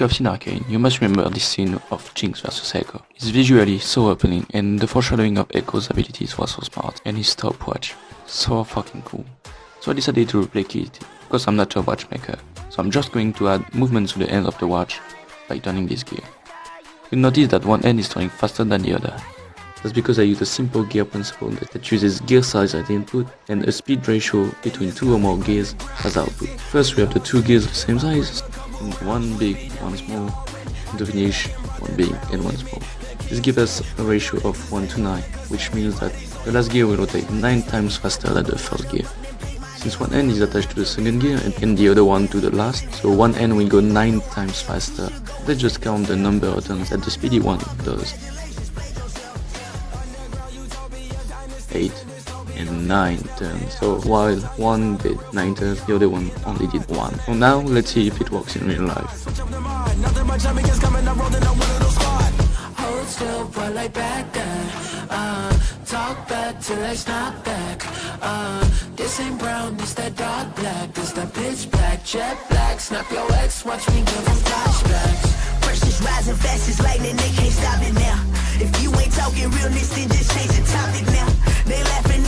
you have seen Arcane, you must remember this scene of Jinx vs Ekko. It's visually so appealing, and the foreshadowing of Ekko's abilities was so smart, and his stopwatch, so fucking cool. So I decided to replicate it, because I'm not a watchmaker, so I'm just going to add movement to the end of the watch by turning this gear. You'll notice that one end is turning faster than the other. That's because I use a simple gear principle that uses gear size as input and a speed ratio between two or more gears as output. First we have the two gears of the same size, and one big, one small, and to finish, one big and one small. This gives us a ratio of 1 to 9, which means that the last gear will rotate 9 times faster than the first gear. Since one end is attached to the second gear and the other one to the last, so one end will go 9 times faster. Let's just count the number of turns that the speedy one does. 8 and 9 turns. So while one did 9 turns, the other one only did 1. So now let's see if it works in real life. Hold still while I back that. Talk back till I snap back. This ain't brown, it's that dark black. It's that pitch black, jet black. Snap your ex, watch me give them flashbacks. Pressure's rising fast as lightning, they can't stop it now. If you ain't talking realness, then just change the topic now. They laughing